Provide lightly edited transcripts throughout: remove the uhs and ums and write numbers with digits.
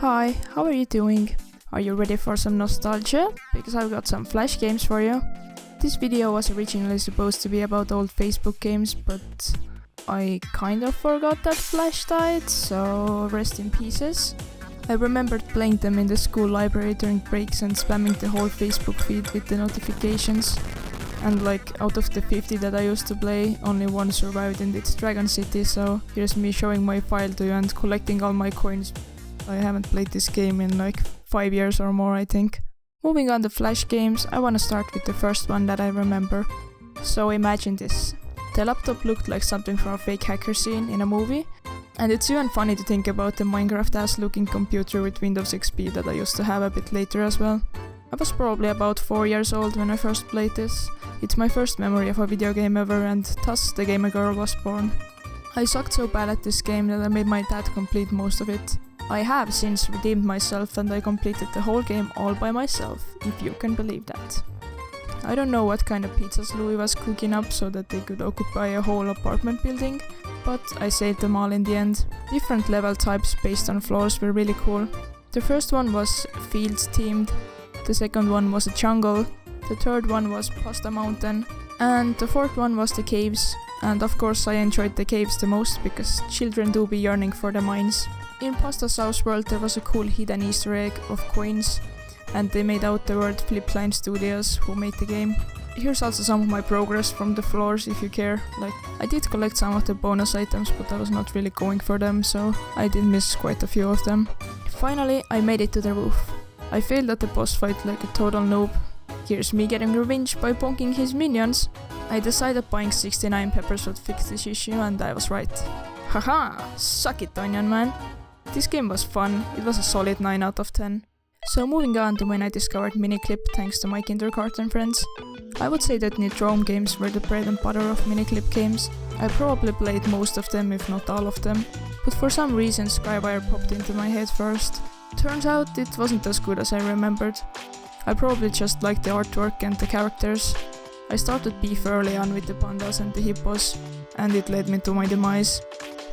Hi, how are you doing? Are you ready for some nostalgia? Because I've got some Flash games for you. This video was originally supposed to be about old Facebook games, but I kind of forgot that Flash died, so rest in pieces. I remembered playing them in the school library during breaks and spamming the whole Facebook feed with the notifications. And like, out of the 50 that I used to play, only one survived in its Dragon City, so here's me showing my file to you and collecting all my coins. I haven't played this game in like 5 years or more, I think. Moving on to Flash games, I wanna start with the first one that I remember. So imagine this. The laptop looked like something from a fake hacker scene in a movie, and it's even funny to think about the Minecraft-ass looking computer with Windows XP that I used to have a bit later as well. I was probably about 4 years old when I first played this. It's my first memory of a video game ever, and thus the gamer girl was born. I sucked so bad at this game that I made my dad complete most of it. I have since redeemed myself and I completed the whole game all by myself, if you can believe that. I don't know what kind of pizzas Louie was cooking up so that they could occupy a whole apartment building, but I saved them all in the end. Different level types based on floors were really cool. The first one was fields themed, the second one was a jungle, the third one was Pasta Mountain, and the fourth one was the caves. And of course I enjoyed the caves the most because children do be yearning for the mines. In Pasta South World there was a cool hidden easter egg of coins, and they made out the word Flipline Studios who made the game. Here's also some of my progress from the floors if you care. Like, I did collect some of the bonus items, but I was not really going for them, so I did miss quite a few of them. Finally, I made it to the roof. I failed at the boss fight like a total noob. Here's me getting revenge by bonking his minions. I decided buying 69 peppers would fix this issue, and I was right. Haha! Suck it, Onion Man! This game was fun, it was a solid 9 out of 10. So moving on to when I discovered Miniclip thanks to my kindergarten friends. I would say that Nitrome games were the bread and butter of Miniclip games. I probably played most of them, if not all of them, but for some reason Skywire popped into my head first. Turns out it wasn't as good as I remembered. I probably just liked the artwork and the characters. I started beef early on with the pandas and the hippos, and it led me to my demise.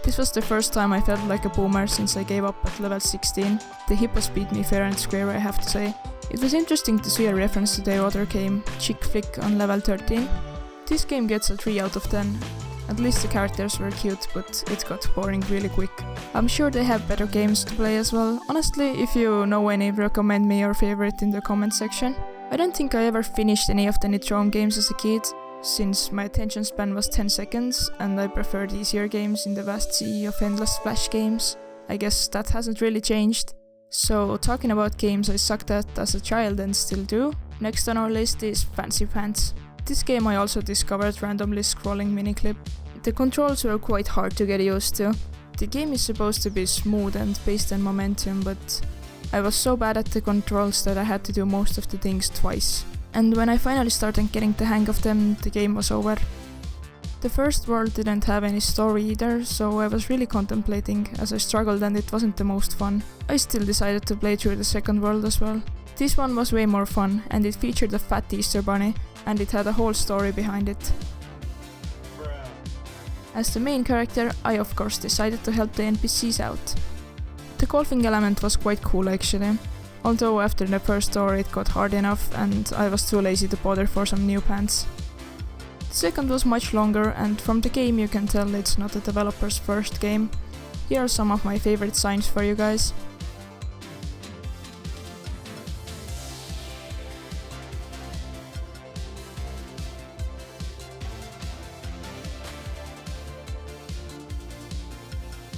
This was the first time I felt like a boomer since I gave up at level 16. The hippos beat me fair and square, I have to say. It was interesting to see a reference to the other game, Chick Flick, on level 13. This game gets a 3 out of 10. At least the characters were cute, but it got boring really quick. I'm sure they have better games to play as well. Honestly, if you know any, recommend me your favorite in the comment section. I don't think I ever finished any of the Nitrome games as a kid, since my attention span was 10 seconds and I preferred easier games in the vast sea of endless Flash games. I guess that hasn't really changed. So talking about games I sucked at as a child and still do, next on our list is Fancy Pants. This game I also discovered randomly scrolling Miniclip. The controls were quite hard to get used to. The game is supposed to be smooth and based on momentum, but I was so bad at the controls that I had to do most of the things twice. And when I finally started getting the hang of them, the game was over. The first world didn't have any story either, so I was really contemplating as I struggled and it wasn't the most fun. I still decided to play through the second world as well. This one was way more fun, and it featured a fat Easter bunny, and it had a whole story behind it. As the main character, I of course decided to help the NPCs out. The golfing element was quite cool actually. Although after the first story it got hard enough and I was too lazy to bother for some new pants. The second was much longer, and from the game you can tell it's not the developer's first game. Here are some of my favorite signs for you guys.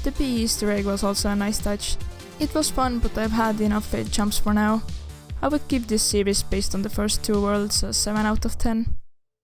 The P Easter egg was also a nice touch. It was fun, but I've had enough failed jumps for now. I would give this series based on the first 2 worlds a 7 out of 10.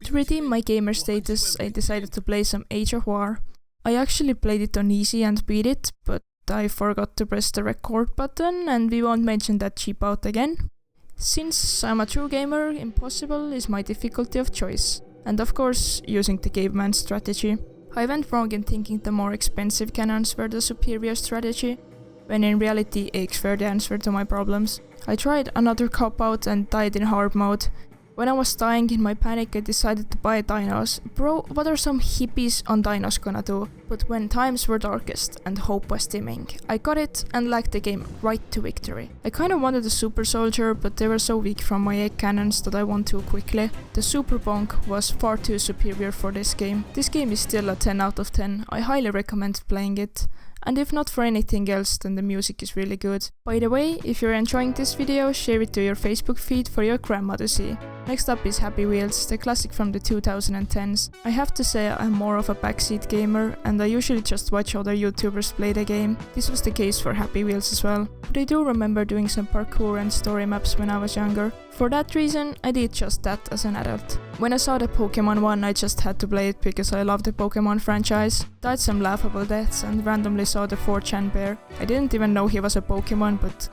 To redeem my gamer status, I decided to play some Age of War. I actually played it on easy and beat it, but I forgot to press the record button, and we won't mention that cheap out again. Since I'm a true gamer, impossible is my difficulty of choice, and of course using the caveman strategy. I went wrong in thinking the more expensive cannons were the superior strategy, when in reality eggs were the answer to my problems. I tried another cop-out and died in hard mode. When I was dying in my panic, I decided to buy dinos. Bro, what are some hippies on dinos gonna do? But when times were darkest and hope was dimming, I got it and lagged the game right to victory. I kinda wanted a super soldier, but they were so weak from my egg cannons that I won too quickly. The super bonk was far too superior for this game. This game is still a 10 out of 10. I highly recommend playing it. And if not for anything else, then the music is really good. By the way, if you're enjoying this video, share it to your Facebook feed for your grandma to see. Next up is Happy Wheels, the classic from the 2010s. I have to say I'm more of a backseat gamer, and I usually just watch other YouTubers play the game. This was the case for Happy Wheels as well. But I do remember doing some parkour and story maps when I was younger. For that reason, I did just that as an adult. When I saw the Pokemon one, I just had to play it because I love the Pokemon franchise. Died some laughable deaths and randomly saw the 4chan bear. I didn't even know he was a Pokemon, but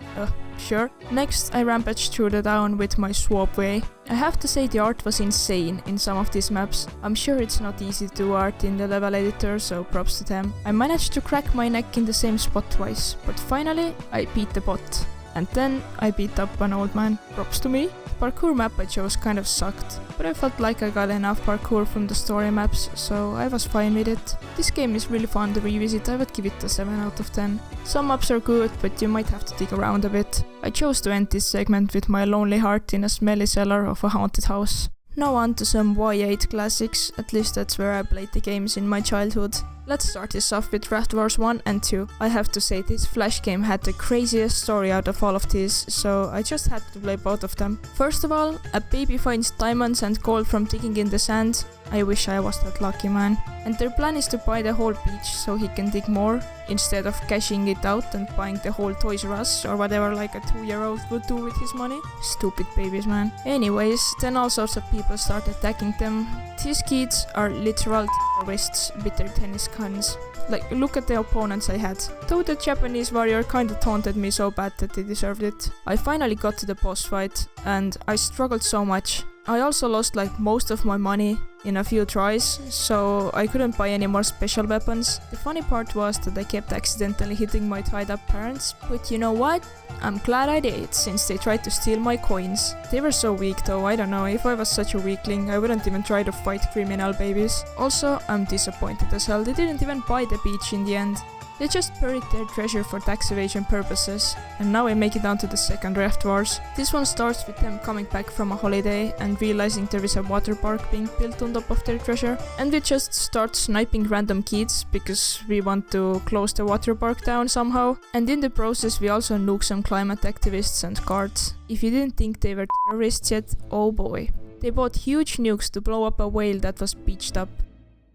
sure. Next, I rampaged through the town with my swap way. I have to say the art was insane in some of these maps. I'm sure it's not easy to do art in the level editor, so props to them. I managed to crack my neck in the same spot twice, but finally I beat the bot. And then I beat up an old man. Props to me. The parkour map I chose kind of sucked, but I felt like I got enough parkour from the story maps, so I was fine with it. This game is really fun to revisit. I would give it a 7 out of 10. Some maps are good, but you might have to dig around a bit. I chose to end this segment with my lonely heart in a smelly cellar of a haunted house. Now on to some Y8 classics, at least that's where I played the games in my childhood. Let's start this off with Raft Wars 1 and 2. I have to say this Flash game had the craziest story out of all of these, so I just had to play both of them. First of all, a baby finds diamonds and gold from digging in the sand. I wish I was that lucky, man. And their plan is to buy the whole beach so he can dig more, instead of cashing it out and buying the whole Toys R Us or whatever like a 2-year-old would do with his money. Stupid babies, man. Anyways, then all sorts of people start attacking them. These kids are literal terrorists with their tennis guns. Like, look at the opponents I had. Though the Japanese warrior kinda taunted me so bad that they deserved it. I finally got to the boss fight, and I struggled so much. I also lost like most of my money in a few tries, so I couldn't buy any more special weapons. The funny part was that I kept accidentally hitting my tied up parents, but you know what? I'm glad I did, since they tried to steal my coins. They were so weak though, I don't know, if I was such a weakling, I wouldn't even try to fight criminal babies. Also, I'm disappointed as hell, they didn't even buy the beach in the end. They just buried their treasure for tax evasion purposes, and now I make it down to the second Raft Wars. This one starts with them coming back from a holiday and realizing there is a water park being built on top of their treasure, and we just start sniping random kids because we want to close the water park down somehow, and in the process we also nuke some climate activists and guards. If you didn't think they were terrorists yet, oh boy. They bought huge nukes to blow up a whale that was beached up.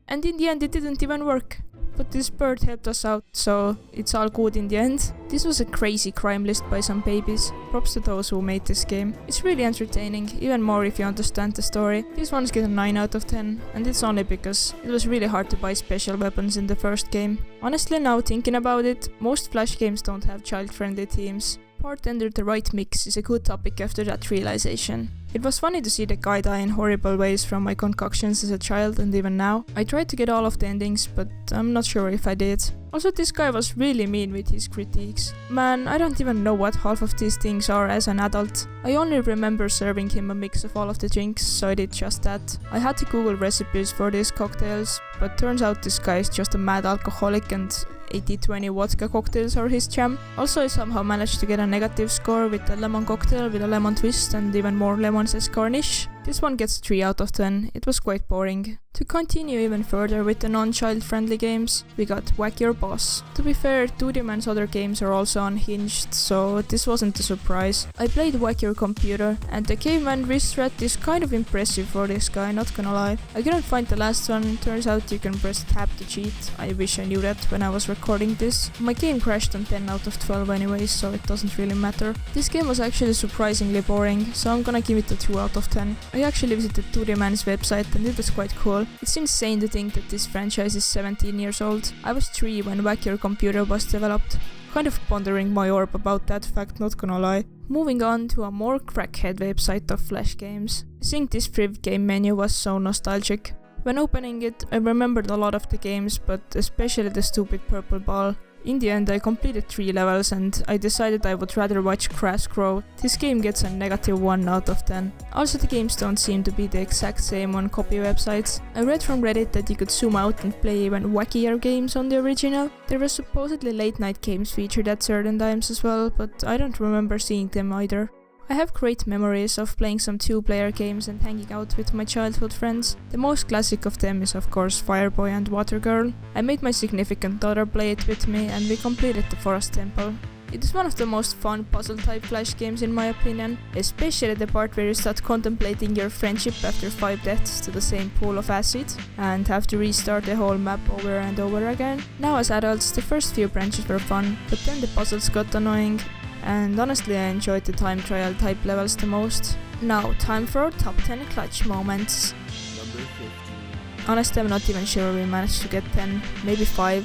And in the end it didn't even work. But this bird helped us out, so it's all good in the end. This was a crazy crime list by some babies. Props to those who made this game. It's really entertaining, even more if you understand the story. These ones get a 9 out of 10, and it's only because it was really hard to buy special weapons in the first game. Honestly, now thinking about it, most Flash games don't have child-friendly themes. Bartender The Right mix is a good topic after that realization. It was funny to see the guy die in horrible ways from my concoctions as a child and even now. I tried to get all of the endings, but I'm not sure if I did. Also, this guy was really mean with his critiques. Man, I don't even know what half of these things are as an adult. I only remember serving him a mix of all of the drinks, so I did just that. I had to Google recipes for these cocktails, but turns out this guy is just a mad alcoholic and 80-20 vodka cocktails are his jam. Also, I somehow managed to get a negative score with a lemon cocktail with a lemon twist and even more lemons as garnish. This one gets 3 out of 10, it was quite boring. To continue even further with the non-child friendly games, we got Whack Your Boss. To be fair, 2D Man's other games are also unhinged, so this wasn't a surprise. I played Whack Your Computer, and the caveman wrist threat is kind of impressive for this guy, not gonna lie. I couldn't find the last one, turns out you can press tab to cheat. I wish I knew that when I was recording this. My game crashed on 10 out of 12 anyway, so it doesn't really matter. This game was actually surprisingly boring, so I'm gonna give it a 2 out of 10. I actually visited 2D Man's website and it was quite cool. It's insane to think that this franchise is 17 years old. I was 3 when Whack Your Computer was developed. Kind of pondering my orb about that fact, not gonna lie. Moving on to a more crackhead website of Flash games. I think this Friv game menu was so nostalgic. When opening it, I remembered a lot of the games, but especially the stupid purple ball. In the end, I completed 3 levels and I decided I would rather watch grass grow. This game gets a -1 out of 10. Also, the games don't seem to be the exact same on copy websites. I read from Reddit that you could zoom out and play even wackier games on the original. There were supposedly late night games featured at certain times as well, but I don't remember seeing them either. I have great memories of playing some 2-player games and hanging out with my childhood friends. The most classic of them is of course Fireboy and Watergirl. I made my significant daughter play it with me and we completed the Forest Temple. It is one of the most fun puzzle-type Flash games in my opinion, especially the part where you start contemplating your friendship after 5 deaths to the same pool of acid and have to restart the whole map over and over again. Now as adults, the first few branches were fun, but then the puzzles got annoying. And honestly, I enjoyed the time trial type levels the most. Now, time for our top 10 clutch moments. Number 15. Honestly, I'm not even sure we managed to get 10, maybe 5.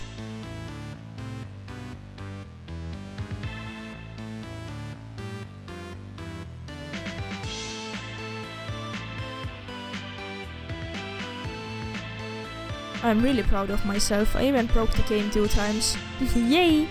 I'm really proud of myself, I even broke the game 2 times. Yay!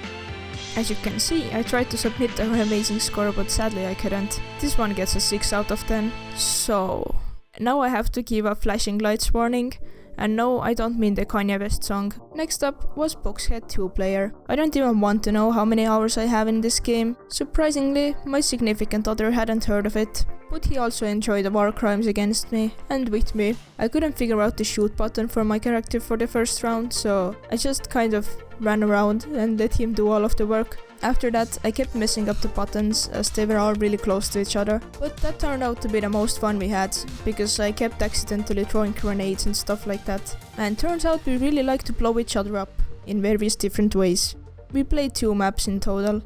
As you can see, I tried to submit an amazing score, but sadly I couldn't. This one gets a 6 out of 10. So, now I have to give a flashing lights warning. And no, I don't mean the Kanye West song. Next up was Boxhead 2-player. I don't even want to know how many hours I have in this game. Surprisingly, my significant other hadn't heard of it. But he also enjoyed the war crimes against me and with me. I couldn't figure out the shoot button for my character for the first round, so I just kind of ran around and let him do all of the work. After that, I kept messing up the buttons as they were all really close to each other. But that turned out to be the most fun we had, because I kept accidentally throwing grenades and stuff like that. And turns out we really like to blow each other up, in various different ways. We played 2 maps in total.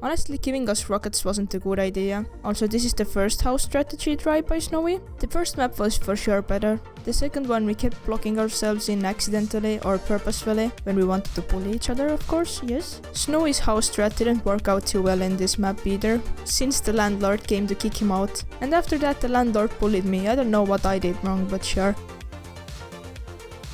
Honestly, giving us rockets wasn't a good idea. Also, this is the first house strategy tried by Snowy. The first map was for sure better. The second one we kept blocking ourselves in accidentally or purposefully, when we wanted to bully each other, of course, yes. Snowy's house strat didn't work out too well in this map either, since the landlord came to kick him out. And after that the landlord bullied me. I don't know what I did wrong, but sure.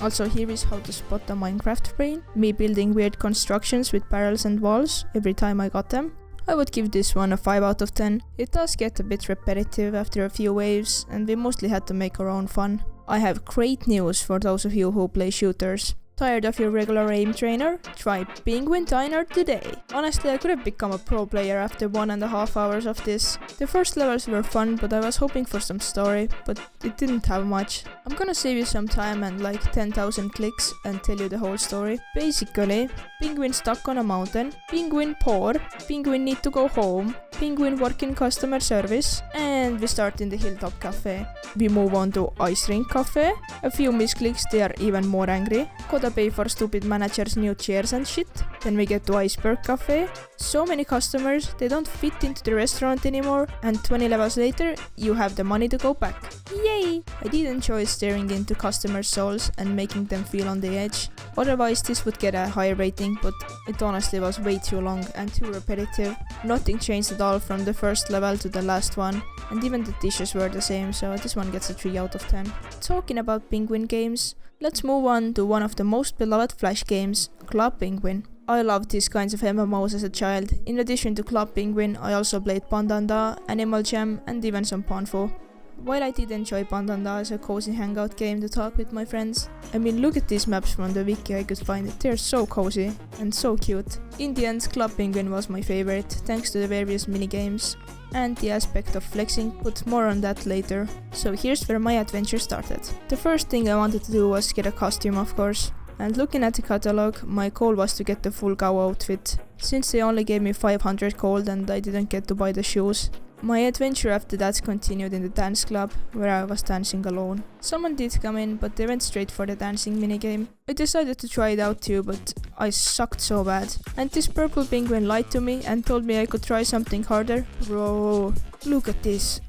Also, here is how to spot a Minecraft brain. Me building weird constructions with barrels and walls every time I got them. I would give this one a 5 out of 10. It does get a bit repetitive after a few waves, and we mostly had to make our own fun. I have great news for those of you who play shooters. Tired of your regular aim trainer? Try Penguin Diner today. Honestly, I could have become a pro player after 1.5 hours of this. The first levels were fun, but I was hoping for some story, but it didn't have much. I'm gonna save you some time and like 10,000 clicks and tell you the whole story. Basically, Penguin stuck on a mountain, Penguin poor, Penguin need to go home, Penguin work in customer service, and we start in the Hilltop Cafe. We move on to Ice Rink Cafe. A few misclicks, they are even more angry. Gotta pay for stupid managers' new chairs and shit. Then we get to Iceberg Cafe. So many customers, they don't fit into the restaurant anymore, and 20 levels later, you have the money to go back. Yay! I did enjoy staring into customers' souls and making them feel on the edge. Otherwise, this would get a high rating, but it honestly was way too long and too repetitive. Nothing changed at all from the first level to the last one, and even the dishes were the same, so this one gets a 3 out of 10. Talking about Penguin games, let's move on to one of the most beloved Flash games, Club Penguin. I loved these kinds of MMOs as a child. In addition to Club Penguin, I also played Bartender, Animal Jam, and even some Ponfo. While I did enjoy Bartender as a cozy hangout game to talk with my friends, I mean, look at these maps from the wiki I could find. They're so cozy and so cute. In the end, Club Penguin was my favorite, thanks to the various minigames and the aspect of flexing, but more on that later. So here's where my adventure started. The first thing I wanted to do was get a costume, of course. And looking at the catalog, my goal was to get the full Gao outfit, since they only gave me 500 gold and I didn't get to buy the shoes. My adventure after that continued in the dance club, where I was dancing alone. Someone did come in, but they went straight for the dancing minigame. I decided to try it out too, but I sucked so bad. And this purple penguin lied to me and told me I could try something harder. Bro, look at this.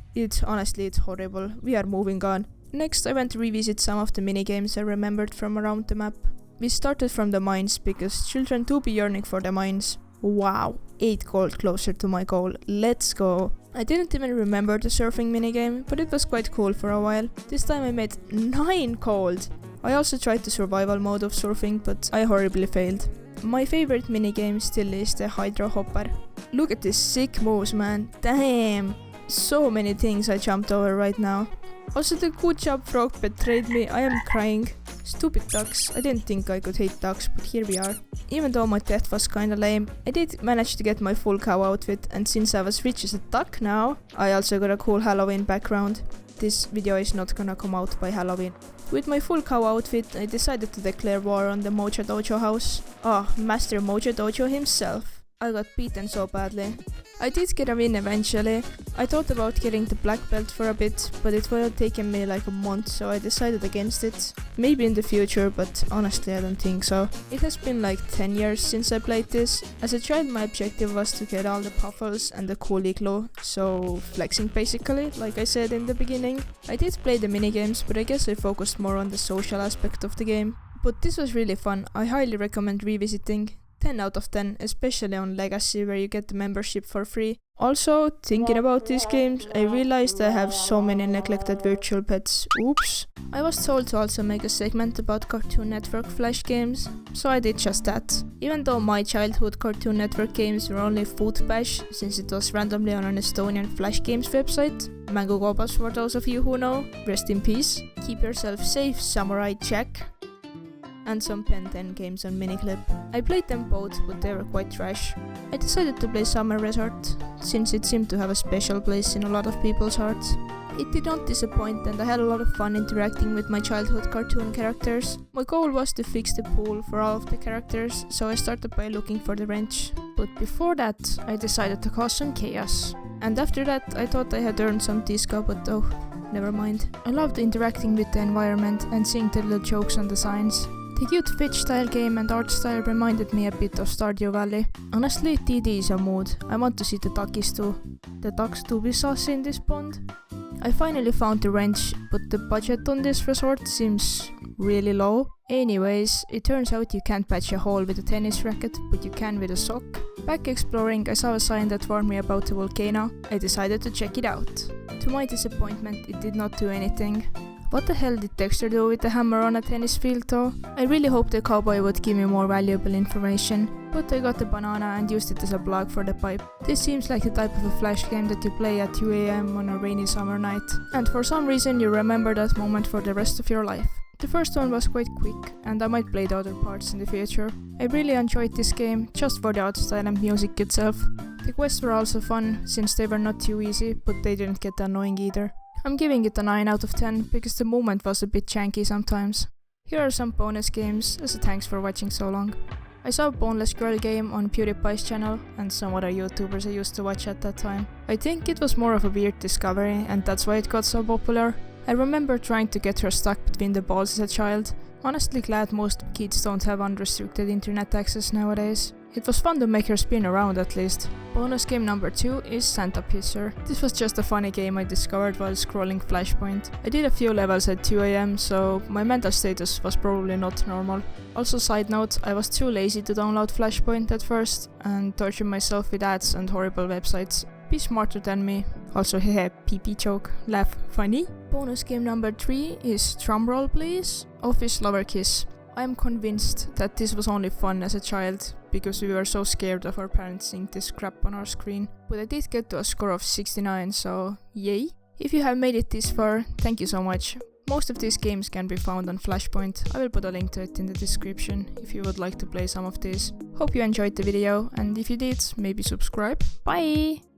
Honestly, it's horrible. We are moving on. Next, I went to revisit some of the minigames I remembered from around the map. We started from the mines, because children do be yearning for the mines. Wow, 8 gold closer to my goal. Let's go. I didn't even remember the surfing minigame, but it was quite cool for a while. This time I made 9 gold. I also tried the survival mode of surfing, but I horribly failed. My favorite minigame still is the Hydro Hopper. Look at this sick moves, man. Damn! So many things I jumped over right now. Also, the good job frog betrayed me. I am crying. Stupid ducks. I didn't think I could hate ducks, but here we are. Even though my death was kinda lame, I did manage to get my full cow outfit, and since I was rich as a duck now, I also got a cool Halloween background. This video is not gonna come out by Halloween. With my full cow outfit, I decided to declare war on the Mojo Dojo house. Master Mojo Dojo himself. I got beaten so badly. I did get a win eventually. I thought about getting the black belt for a bit, but it would have taken me like a month, so I decided against it. Maybe in the future, but honestly I don't think so. It has been like 10 years since I played this. As a child my objective was to get all the puffles and the cool igloo, so flexing basically, like I said in the beginning. I did play the minigames, but I guess I focused more on the social aspect of the game. But this was really fun. I highly recommend revisiting. 10 out of 10, especially on Legacy where you get the membership for free. Also, thinking about these games, I realized I have so many neglected virtual pets. Oops. I was told to also make a segment about Cartoon Network Flash games, so I did just that. Even though my childhood Cartoon Network games were only Food Bash, since it was randomly on an Estonian Flash games website. Mango Gobas for those of you who know, rest in peace. Keep yourself safe, Samurai Jack. And some Pen 10 games on Miniclip. I played them both, but they were quite trash. I decided to play Summer Resort, since it seemed to have a special place in a lot of people's hearts. It did not disappoint, and I had a lot of fun interacting with my childhood cartoon characters. My goal was to fix the pool for all of the characters, so I started by looking for the wrench. But before that, I decided to cause some chaos. And after that, I thought I had earned some disco, but oh, never mind. I loved interacting with the environment and seeing the little jokes on the signs. The cute Fitch style game and art style reminded me a bit of Stardew Valley. Honestly, TD is a mood. I want to see the duckies too. The ducks do be saucy in this pond. I finally found the wrench, but the budget on this resort seems really low. Anyways, it turns out you can't patch a hole with a tennis racket, but you can with a sock. Back exploring, I saw a sign that warned me about the volcano. I decided to check it out. To my disappointment, it did not do anything. What the hell did Dexter do with the hammer on a tennis field though? I really hoped the cowboy would give me more valuable information, but I got the banana and used it as a plug for the pipe. This seems like the type of a flash game that you play at 2 AM on a rainy summer night, and for some reason you remember that moment for the rest of your life. The first one was quite quick, and I might play the other parts in the future. I really enjoyed this game, just for the art style and music itself. The quests were also fun, since they were not too easy, but they didn't get annoying either. I'm giving it a 9 out of 10 because the movement was a bit janky sometimes. Here are some bonus games as a thanks for watching so long. I saw a Boneless Girl game on PewDiePie's channel and some other YouTubers I used to watch at that time. I think it was more of a weird discovery and that's why it got so popular. I remember trying to get her stuck between the balls as a child. Honestly glad most kids don't have unrestricted internet access nowadays. It was fun to make her spin around at least. Bonus game number 2 is Santa Pisser. This was just a funny game I discovered while scrolling Flashpoint. I did a few levels at 2 AM, so my mental status was probably not normal. Also side note, I was too lazy to download Flashpoint at first and tortured myself with ads and horrible websites. Be smarter than me. Also hehe, pee joke, laugh, funny. Bonus game number 3 is drumroll please, Office Lover Kiss. I am convinced that this was only fun as a child, because we were so scared of our parents seeing this crap on our screen. But I did get to a score of 69, so yay! If you have made it this far, thank you so much. Most of these games can be found on Flashpoint. I will put a link to it in the description if you would like to play some of these. Hope you enjoyed the video, and if you did, maybe subscribe. Bye!